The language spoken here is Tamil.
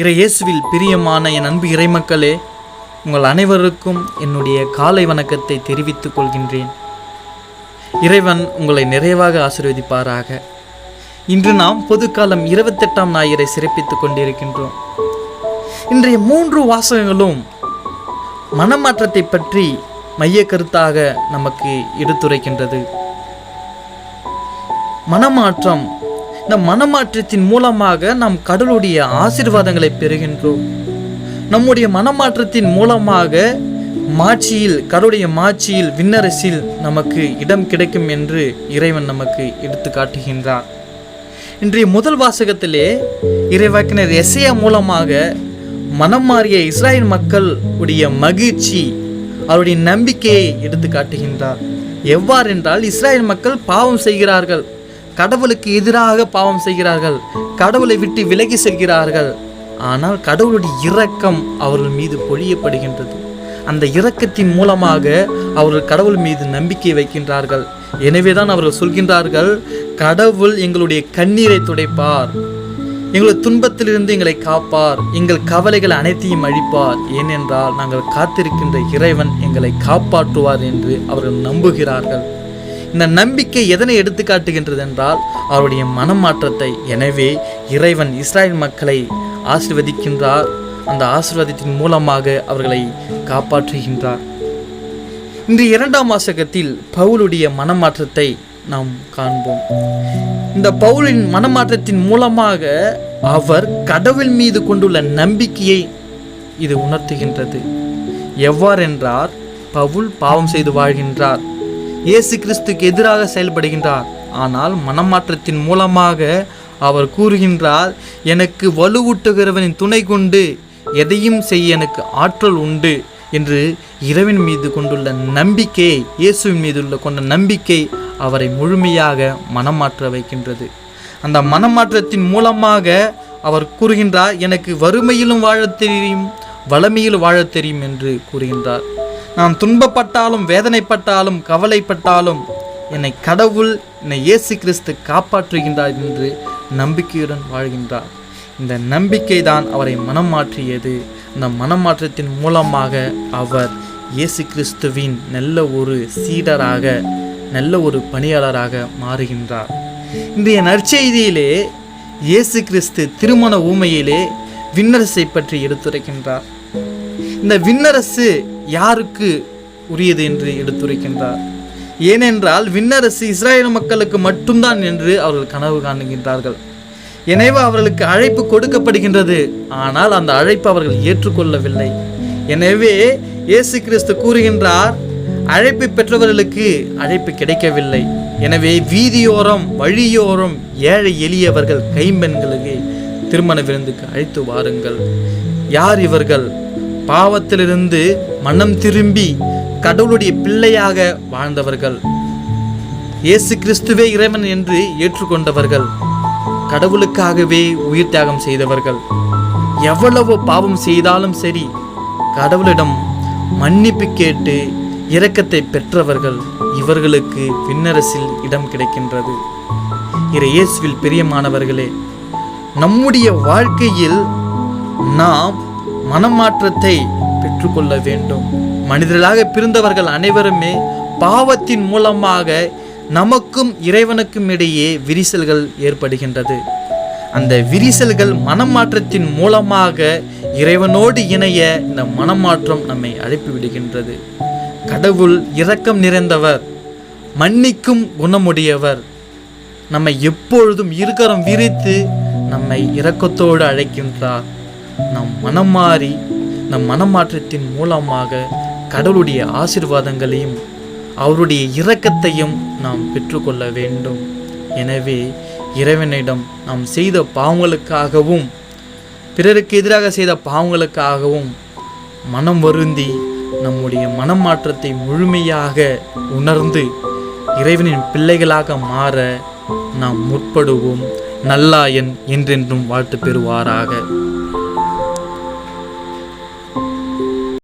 இயேசுவில் பிரியமான என் அன்பு இறைமக்களே, உங்கள் அனைவருக்கும் என்னுடைய காலை வணக்கத்தை தெரிவித்துக் கொள்கின்றேன். இறைவன் உங்களை நிறைவாக ஆசீர்வதிப்பாராக. இன்று நாம் பொதுக்காலம் 28ஆம் ஞாயிறை சிறப்பித்துக் கொண்டிருக்கின்றோம். இன்றைய 3 வாசகங்களும் மனமாற்றத்தை பற்றி மைய கருத்தாக நமக்கு எடுத்துரைக்கின்றது. மனமாற்றம், இந்த மனமாற்றத்தின் மூலமாக நாம் கடவுளுடைய ஆசீர்வாதங்களை பெறுகின்றோம். நம்முடைய மனமாற்றத்தின் மூலமாக கடவுளுடைய மாட்சியில் விண்ணரசில் நமக்கு இடம் கிடைக்கும் என்று இறைவன் நமக்கு எடுத்து காட்டுகின்றார். இன்றைய முதல் வாசகத்திலே இறைவாக்கினர் எசையா மூலமாக மனம் மாறிய இஸ்ராயல் மக்கள் உடைய மகிழ்ச்சி, அவருடைய நம்பிக்கையை எடுத்து காட்டுகின்றார். எவ்வாறென்றால், இஸ்ராயல் மக்கள் பாவம் செய்கிறார்கள், கடவுளுக்கு எதிராக பாவம் செய்கிறார்கள், கடவுளை விட்டு விலகி செல்கிறார்கள். ஆனால் கடவுளுடைய இரக்கம் அவர்கள் மீது பொழியப்படுகின்றது. அந்த இரக்கத்தின் மூலமாக அவர்கள் கடவுள் மீது நம்பிக்கை வைக்கின்றார்கள். எனவேதான் அவர்கள் சொல்கின்றார்கள், கடவுள் எங்களுடைய கண்ணீரை துடைப்பார், எங்களுடைய துன்பத்திலிருந்து எங்களை காப்பார், எங்கள் கவலைகள் அனைத்தையும் அழிப்பார். ஏனென்றால் நாங்கள் காத்திருக்கின்ற இறைவன் எங்களை காப்பாற்றுவார் என்று அவர்கள் நம்புகிறார்கள். இந்த நம்பிக்கை எதனை எடுத்து காட்டுகின்றது என்றால், அவருடைய மனமாற்றத்தை. எனவே இறைவன் இஸ்ராயல் மக்களை ஆசீர்வதிக்கின்றார். அந்த ஆசீர்வாதத்தின் மூலமாக அவர்களை காப்பாற்றுகின்றார். இன்று 2ஆம் வாசகத்தில் பவுலுடைய மனமாற்றத்தை நாம் காண்போம். இந்த பவுலின் மனமாற்றத்தின் மூலமாக அவர் கடவுள் மீது கொண்டுள்ள நம்பிக்கையை இது உணர்த்துகின்றது. எவ்வாறென்றால், பவுல் பாவம் செய்து வாழ்கின்றார், இயேசு கிறிஸ்துக்கு எதிராக செயல்படுகின்றார். ஆனால் மனமாற்றத்தின் மூலமாக அவர் கூறுகின்றார், எனக்கு வலுவூட்டுகிறவனின் துணை கொண்டு எதையும் செய்ய எனக்கு ஆற்றல் உண்டு என்று இறைவன் மீது கொண்டுள்ள நம்பிக்கை, இயேசுவின் மீது கொண்ட நம்பிக்கை அவரை முழுமையாக மனமாற்ற வைக்கின்றது. அந்த மனமாற்றத்தின் மூலமாக அவர் கூறுகின்றார், எனக்கு வறுமையிலும் வாழத் தெரியும், வளமையில் வாழத் தெரியும் என்று கூறுகின்றார். நான் துன்பப்பட்டாலும், வேதனைப்பட்டாலும், கவலைப்பட்டாலும் என்னை கடவுள், என்னை இயேசு கிறிஸ்து காப்பாற்றுகின்றார் என்று நம்பிக்கையுடன் வாழ்கின்றார். இந்த நம்பிக்கை தான் அவரை மனம் மாற்றியது. இந்த மனமாற்றத்தின் மூலமாக அவர் இயேசு கிறிஸ்துவின் நல்ல ஒரு சீடராக, நல்ல ஒரு பணியாளராக மாறுகின்றார். இன்றைய நற்செய்தியிலே இயேசு கிறிஸ்து திருமண ஊமையிலே விண்ணரசை பற்றி எடுத்துரைக்கின்றார். இந்த விண்ணரசு யாருக்கு உரியது என்று எடுத்துரைக்கின்றார். ஏனென்றால் விண்ணரசு இஸ்ராயல் மக்களுக்கு மட்டும்தான் என்று அவர்கள் கனவு காணுகின்றார்கள். எனவே அவர்களுக்கு அழைப்பு கொடுக்கப்படுகின்றது. ஆனால் அந்த அழைப்பு அவர்கள் ஏற்றுக்கொள்ளவில்லை. எனவே இயேசு கிறிஸ்து கூறுகின்றார், அழைப்பை பெற்றவர்களுக்கு அழைப்பு கிடைக்கவில்லை. எனவே வீதியோரம், வழியோரம் ஏழை எளியவர்கள், கைம்பெண்களுக்கு திருமண விருந்துக்கு அழைத்து வாருங்கள். யார் இவர்கள்? பாவத்திலிருந்து மனம் திரும்பி கடவுளுடைய பிள்ளையாக வாழ்ந்தவர்கள், இயேசு கிறிஸ்துவே இறைவன் என்று ஏற்றுக்கொண்டவர்கள், கடவுளுக்காகவே உயிர் தியாகம் செய்தவர்கள், எவ்வளவு பாவம் செய்தாலும் சரி கடவுளிடம் மன்னிப்பு கேட்டு இரக்கத்தை பெற்றவர்கள். இவர்களுக்கு விண்ணரசில் இடம் கிடைக்கின்றது. இயேசுவில் பிரியமானவர்களே, நம்முடைய வாழ்க்கையில் நாம் மனமாற்றத்தை பெற்றுக்கொள்ள வேண்டும். மனிதர்களாக பிறந்தவர்கள் அனைவருமே பாவத்தின் மூலமாக நமக்கும் இறைவனுக்கும் இடையே விரிசல்கள் ஏற்படுகின்றது. அந்த விரிசல்கள் மனமாற்றத்தின் மூலமாக இறைவனோடு இணைய இந்த மனமாற்றம் நம்மை அழைப்பு விடுகின்றது. கடவுள் இரக்கம் நிறைந்தவர், மன்னிக்கும் குணமுடையவர். நம்மை எப்பொழுதும் இருக்கரம் விரித்து நம்மை இரக்கத்தோடு அழைக்கின்றார். நம் மனம் மாறி நம் மனமாற்றத்தின் மூலமாக கடவுளுடைய ஆசீர்வாதங்களையும் அவருடைய இரக்கத்தையும் நாம் பெற்றுக்கொள்ள வேண்டும். எனவே இறைவனிடம் நாம் செய்த பாவங்களுக்காகவும், பிறருக்கு எதிராக செய்த பாவங்களுக்காகவும் மனம் வருந்தி நம்முடைய மனமாற்றத்தை முழுமையாக உணர்ந்து இறைவனின் பிள்ளைகளாக மாற நாம் முற்படுவோம். நல்லாயன் என்றென்றும் வாழ்த்து பெறுவாராக.